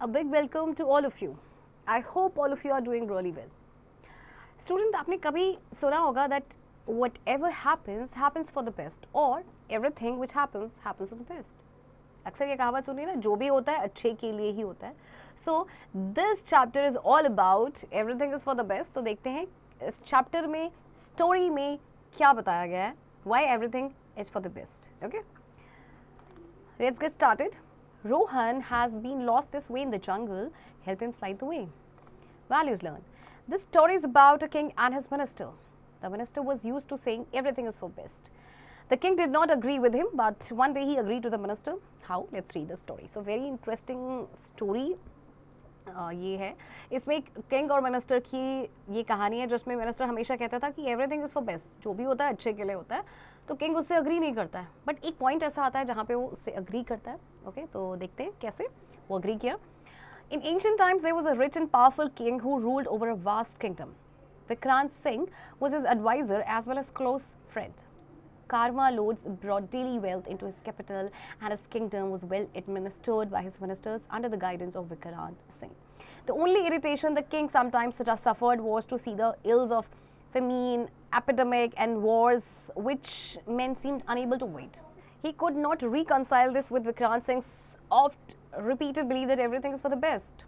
A big welcome to all of you. I hope all of you are doing really well. Student, आपने कभी सुना होगा that whatever happens for the best or everything which happens for the best. अक्सर ये कहावत सुनी ना, जो भी होता है अच्छे के लिए ही होता है. So this chapter is all about everything is for the best. तो देखते हैं इस chapter में story में क्या बताया गया है. Why everything is for the best. Okay. Let's get started. Rohan has been lost this way in the jungle. Help him slide the way. Values learned. This story is about a king and his minister. The minister was used to saying everything is for best. The king did not agree with him, but one day he agreed to the minister. How? Let's read the story. So very interesting story. ये है, इसमें king और minister की ये कहानी है जिसमें minister हमेशा कहता था कि एवरीथिंग इज़ फॉर बेस्ट, जो भी होता है अच्छे के लिए होता है. तो किंग उससे अग्री नहीं करता है, बट एक पॉइंट ऐसा आता है जहाँ पे वो उससे अग्री करता है. ओके, तो देखते हैं कैसे वो अग्री किया. In ancient times, there was a rich and powerful king who ruled over a vast kingdom. Vikrant Singh was his advisor as well as close friend. Karma loads brought daily wealth into his capital, and his kingdom was well administered by his ministers under the guidance of Vikrant Singh. The only irritation the king sometimes suffered was to see the ills of famine, epidemic, and wars, which men seemed unable to wait. He could not reconcile this with Vikrant Singh's oft repeated belief that everything is for the best.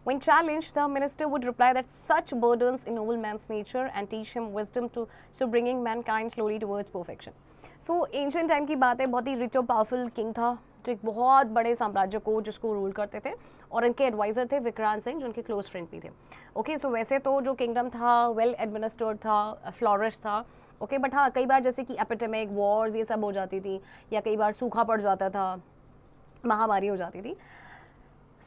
When challenged, the minister would reply that such burdens ennoble man's nature and teach him wisdom so bringing mankind slowly towards perfection. So ancient time की बात है, बहुत ही rich और powerful king था जो एक बहुत बड़े साम्राज्य को जिसको रूल करते थे, और इनके एडवाइज़र थे विक्रांत सिंह जो उनके क्लोज फ्रेंड भी थे. ओके, सो वैसे तो जो किंगडम था वेल एडमिनिस्टर्ड था, फ्लॉरिश था. ओके, बट हाँ कई बार जैसे कि एपिडेमिक, वॉर्स ये सब हो जाती थी, या कई बार सूखा पड़ जाता था, महामारी हो जाती थी.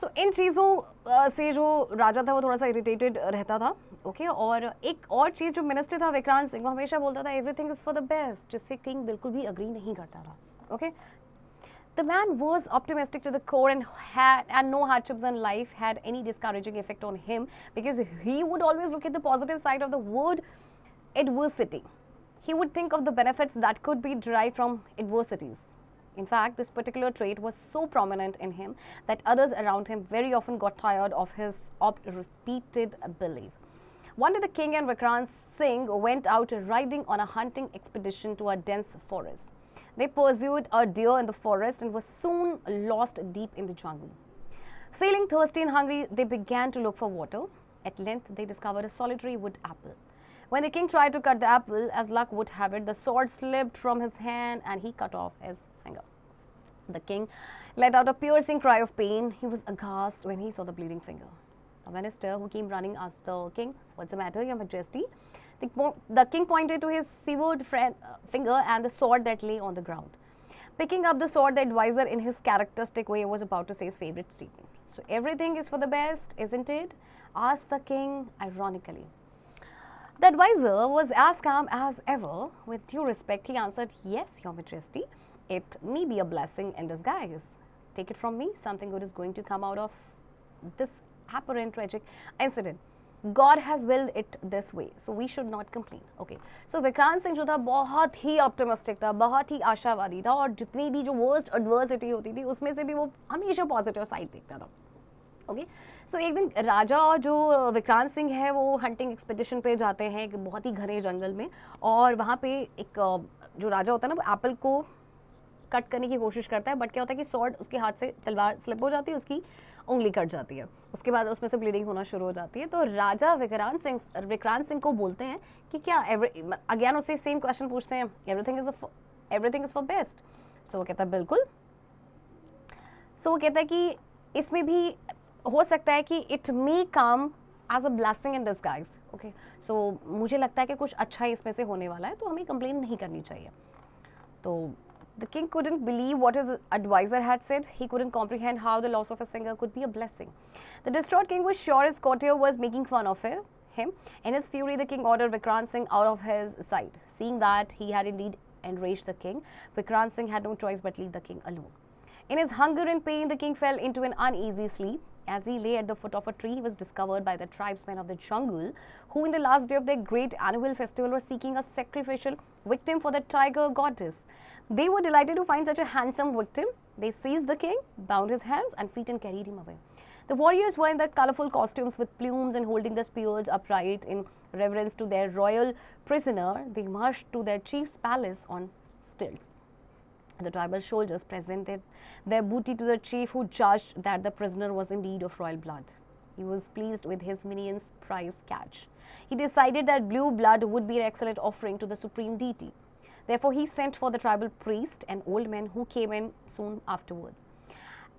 सो इन चीज़ों से जो राजा था वो थोड़ा सा इरिटेटेड रहता था. ओके, और एक और चीज़ जो मिनिस्टर था विक्रांत सिंह, वो हमेशा बोलता था everything is for the best, जिससे किंग बिल्कुल भी अग्री नहीं करता था. Okay, the man was optimistic to the core and no hardships in life had any discouraging effect on him because he would always look at the positive side of the word adversity. He would think of the benefits that could be derived from adversities. In fact, this particular trait was so prominent in him that others around him very often got tired of his repeated belief. One day, the king and Vikrant Singh went out riding on a hunting expedition to a dense forest. They pursued a deer in the forest and were soon lost deep in the jungle. Feeling thirsty and hungry, they began to look for water. At length, they discovered a solitary wood apple. When the king tried to cut the apple, as luck would have it, the sword slipped from his hand and he cut off his finger. The king let out a piercing cry of pain. He was aghast when he saw the bleeding finger. A minister who came running asked the king, "What's the matter, Your Majesty?" The king pointed to his severed finger and the sword that lay on the ground. Picking up the sword, the advisor, in his characteristic way, was about to say his favorite statement. "So everything is for the best, isn't it?" asked the king ironically. The advisor was as calm as ever. With due respect, he answered, "Yes, Your Majesty. It may be a blessing in disguise. Take it from me, something good is going to come out of this apparent tragic incident. God has willed it this way, so we should not complain." Okay, so Vikrant Singh जो था बहुत ही optimistic था, बहुत ही आशावादी था, और जितनी भी जो वर्स्ट एडवर्सिटी होती थी उसमें से भी वो हमेशा पॉजिटिव साइड देखता था. ओके, सो एक दिन राजा और जो विक्रांत सिंह है वो हंटिंग एक्सपेडिशन पे जाते हैं एक बहुत ही घने जंगल में, और वहाँ पे एक जो राजा होता है ना वो एप्पल को कट करने की कोशिश करता है, बट क्या होता है कि सॉर्ड उसके हाथ से, तलवार स्लिप हो जाती है, उसकी उंगली कट जाती है, उसके बाद उसमें से ब्लीडिंग होना शुरू हो जाती है. तो राजा विक्रांत सिंह को बोलते हैं कि क्या अगेन उससे सेम क्वेश्चन पूछते हैं, एवरीथिंग इज फॉर बेस्ट. सो वो कहता है बिल्कुल. सो वो कहता है कि इसमें भी हो सकता है कि it may come as a blessing in disguise. Okay, so मुझे लगता है कि कुछ अच्छा ही इसमें से होने वाला है, तो हमें कंप्लेन नहीं करनी चाहिए. तो the king couldn't believe what his advisor had said. He couldn't comprehend how the loss of his finger could be a blessing. The distraught king was sure his courtier was making fun of him. In his fury, the king ordered Vikrant Singh out of his sight. Seeing that he had indeed enraged the king, Vikrant Singh had no choice but leave the king alone. In his hunger and pain, the king fell into an uneasy sleep. As he lay at the foot of a tree, he was discovered by the tribesmen of the jungle, who in the last day of their great annual festival were seeking a sacrificial victim for the tiger goddess. They were delighted to find such a handsome victim. They seized the king, bound his hands and feet and carried him away. The warriors were in their colorful costumes with plumes and holding their spears upright in reverence to their royal prisoner. They marched to their chief's palace on stilts. The tribal soldiers presented their booty to the chief, who judged that the prisoner was indeed of royal blood. He was pleased with his minions' prize catch. He decided that blue blood would be an excellent offering to the supreme deity. Therefore, he sent for the tribal priest and old men, who came in soon afterwards.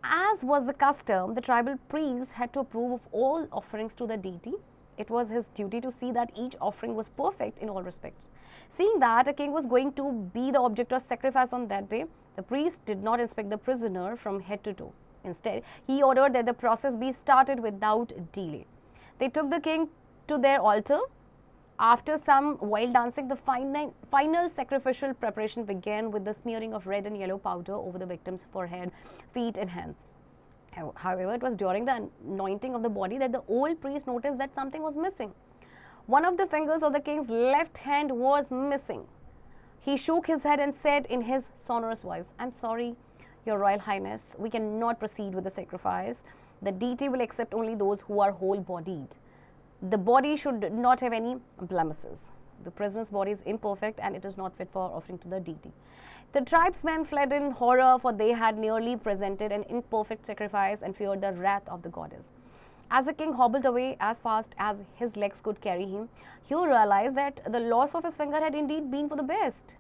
As was the custom, the tribal priest had to approve of all offerings to the deity. It was his duty to see that each offering was perfect in all respects. Seeing that a king was going to be the object of sacrifice on that day, the priest did not inspect the prisoner from head to toe. Instead, he ordered that the process be started without delay. They took the king to their altar. After some wild dancing, the final sacrificial preparation began with the smearing of red and yellow powder over the victim's forehead, feet and hands. However, it was during the anointing of the body that the old priest noticed that something was missing. One of the fingers of the king's left hand was missing. He shook his head and said in his sonorous voice, "I'm sorry, Your Royal Highness, we cannot proceed with the sacrifice. The deity will accept only those who are whole-bodied. The body should not have any blemishes. The prisoner's body is imperfect and it is not fit for offering to the deity." The tribesmen fled in horror, for they had nearly presented an imperfect sacrifice and feared the wrath of the goddess. As the king hobbled away as fast as his legs could carry him, he realized that the loss of his finger had indeed been for the best.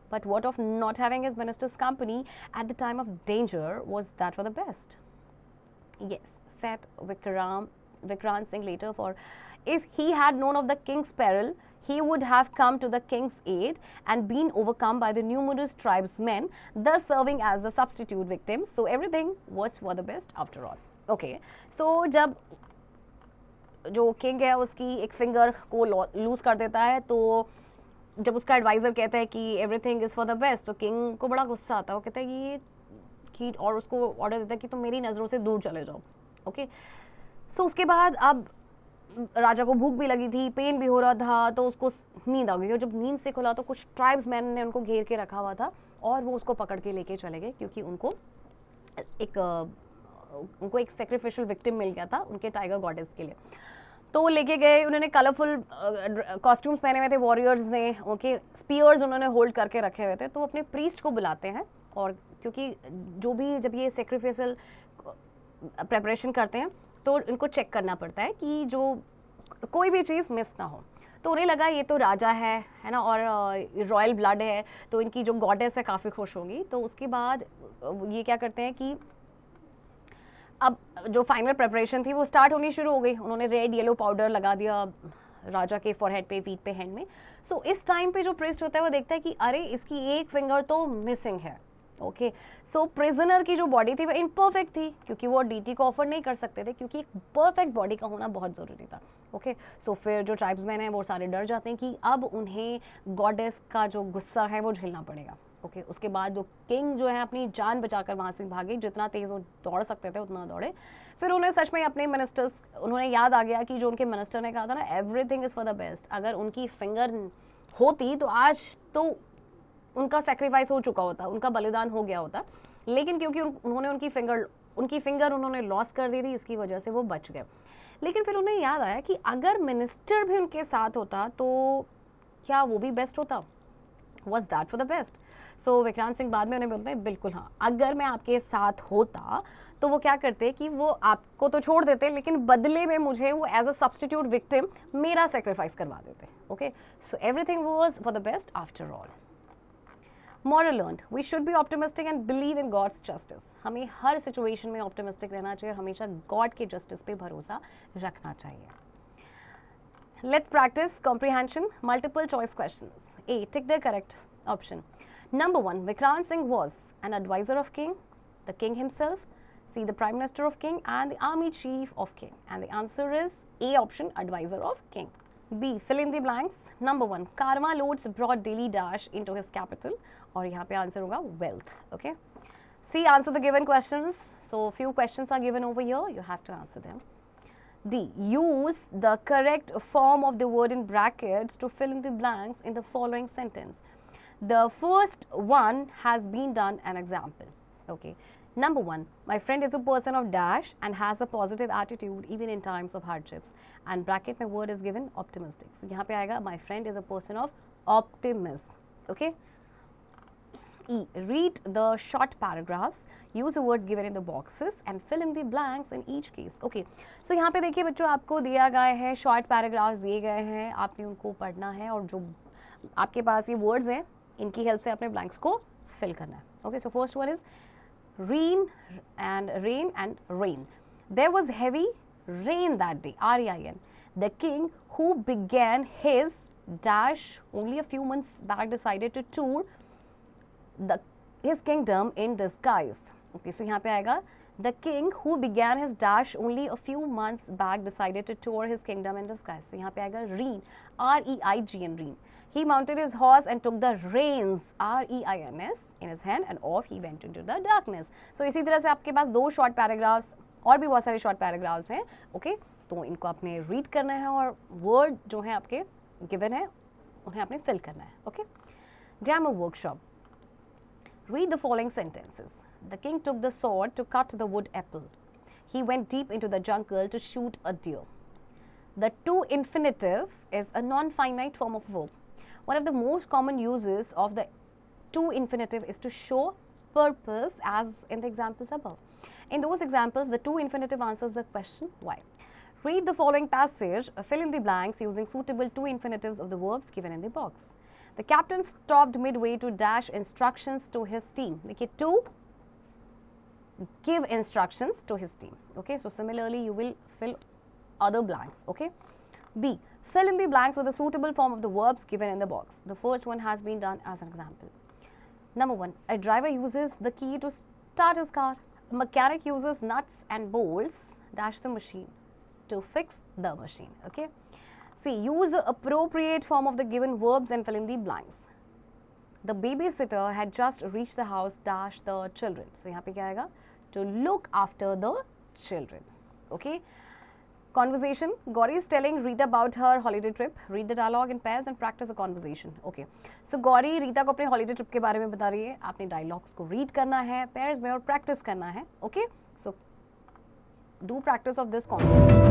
But what of not having his minister's company at the time of danger? Was that for the best? Yes, said Vikrant Singh later, for if he had known of the king's peril, he would have come to the king's aid and been overcome by the numerous tribesmen, thus serving as a substitute victims. So everything was for the best after all. Okay, so जब जो king है उसकी एक finger को loose कर देता है, तो जब उसका एडवाइजर कहता है कि everything is for the best, तो किंग को बड़ा गुस्सा आता है. वो कहता है कि और उसको ऑर्डर देता है कि तुम मेरी नज़रों से दूर चले जाओ. ओके, सो उसके बाद अब राजा को भूख भी लगी थी, पेन भी हो रहा था, तो उसको नींद आ गई. और जब नींद से खुला तो कुछ ट्राइब्स मैन ने उनको घेर के रखा हुआ था और वो उसको पकड़ के लेके चले गए, क्योंकि उनको एक सेक्रीफिशियल विक्टिम मिल गया था उनके टाइगर गॉडेस के लिए. तो वो लेके गए. उन्होंने कलरफुल कॉस्ट्यूम्स पहने हुए थे वॉरियर्स ने, उनके स्पीयर्स उन्होंने होल्ड करके रखे हुए थे. तो अपने प्रीस्ट को बुलाते हैं, और क्योंकि जो भी जब ये सेक्रीफिशियल प्रेपरेशन करते हैं तो इनको चेक करना पड़ता है कि जो कोई भी चीज़ मिस ना हो. तो उन्हें लगा ये तो राजा है ना, और रॉयल ब्लड है, तो इनकी जो गॉडेस है काफ़ी खुश होंगी. तो उसके बाद ये क्या करते हैं कि अब जो फाइनल प्रेपरेशन थी वो स्टार्ट होनी शुरू हो गई. उन्होंने रेड येलो पाउडर लगा दिया राजा के फॉरहेड पे, फीट पे, हैंड में. सो इस टाइम पे जो प्रिस्ट होता है वो देखता है कि अरे इसकी एक फिंगर तो मिसिंग है. ओके, सो प्रिजनर की जो बॉडी थी वो इम्परफेक्ट थी, क्योंकि वो डीटी को ऑफर नहीं कर सकते थे, क्योंकि एक परफेक्ट बॉडी का होना बहुत ज़रूरी था. ओके, सो फिर जो ट्राइब्समैन हैं वो सारे डर जाते हैं कि अब उन्हें गॉडेस का जो गुस्सा है वो झेलना पड़ेगा. ओके, उसके बाद जो किंग जो है अपनी जान बचाकर वहाँ से भागे, जितना तेज़ वो दौड़ सकते थे उतना दौड़े. फिर उन्हें सच में अपने मिनिस्टर्स, उन्होंने याद आ गया कि जो उनके मिनिस्टर ने कहा था ना, everything is for the best. अगर उनकी फिंगर होती तो आज तो उनका सेक्रीफाइस हो चुका होता, उनका बलिदान हो गया होता. लेकिन क्योंकि उन्होंने उनकी फिंगर उन्होंने लॉस कर दी थी, इसकी वजह से वो बच गए. लेकिन फिर उन्हें याद आया कि अगर मिनिस्टर भी उनके साथ होता तो क्या वो भी बेस्ट होता? Was that for the best? So Vikrant Singh बाद में उन्हें बोलते हैं, बिल्कुल हाँ, अगर मैं आपके साथ होता तो वो क्या करते कि वो आपको तो छोड़ देते, लेकिन बदले में मुझे वो एज अ सब्सटीट्यूट विक्टिम मेरा सेक्रीफाइस करवा देते. Okay, so everything was for the best after all. Moral learned, we should be optimistic and believe in God's justice. हमें हर सिचुएशन में ऑप्टिमिस्टिक रहना चाहिए, हमेशा गॉड के जस्टिस पे भरोसा रखना चाहिए. Let's practice comprehension. Multiple choice questions. A. Tick the correct option. Number 1. Vikrant Singh was an advisor of king, the king himself, C. the prime minister of king, and the army chief of king. And the answer is A option, advisor of king. B. Fill in the blanks. Number 1. Karma loads brought daily dash into his capital. और यहाँ पे answer होगा wealth. Okay. C. Answer the given questions. So few questions are given over here. You have to answer them. D. Use the correct form of the word in brackets to fill in the blanks in the following sentence. The first one has been done an example. Okay. Number 1, my friend is a person of dash and has a positive attitude even in times of hardships. And bracket में word is given optimistic. So यहाँ पे आएगा my friend is a person of optimism. Okay. E, read the short paragraphs, use the words given in the boxes and fill in the blanks in each case. Okay. So यहाँ पे देखिए बच्चों, आपको दिया गया है short paragraphs दिए गए हैं, आपने उनको पढ़ना है और जो आपके पास ये words हैं इनकी help से अपने blanks को fill करना है. Okay. So first one is rain and rain. There was heavy rain that day. R-E-I-N. The king who began his dash only a few months back decided to tour his kingdom in disguise. Okay, so यहाँ पे आएगा the king who began his dash only a few months back decided to tour his kingdom in disguise. So यहाँ पे आएगा rein, R-E-I-G-N, rein. He mounted his horse and took the reins, R-E-I-N-S, in his hand and off he went into the darkness. So इसी तरह से आपके पास 2 short paragraphs और भी बहुत सारे short paragraphs हैं. Okay, तो इनको आपने read करना है और word जो है आपके given है उन्हें आपने fill करना है. Okay, grammar workshop. Read the following sentences. The king took the sword to cut the wood apple. He went deep into the jungle to shoot a deer. The to infinitive is a non-finite form of verb. One of the most common uses of the to infinitive is to show purpose, as in the examples above. In those examples, the to infinitive answers the question why. Read the following passage, fill in the blanks using suitable to infinitives of the verbs given in the box. The captain stopped midway to dash instructions to his team. Dekhiye, to give instructions to his team. Okay, so similarly you will fill other blanks. Okay. B, fill in the blanks with the suitable form of the verbs given in the box. The first one has been done as an example. Number 1, a driver uses the key to start his car. A mechanic uses nuts and bolts dash the machine to fix the machine. Okay. C, use the appropriate form of the given verbs and fill in the blanks. The babysitter had just reached the house dash the children. So यहाँ पे क्या आएगा? To look after the children. Okay. Conversation. Gauri is telling Rita about her holiday trip. Read the dialogue in pairs and practice a conversation. Okay. So Gauri Rita को अपने holiday trip के बारे में बता रही है. आपने dialogues को read करना है pairs में और practice करना है. Okay. So do practice of this conversation.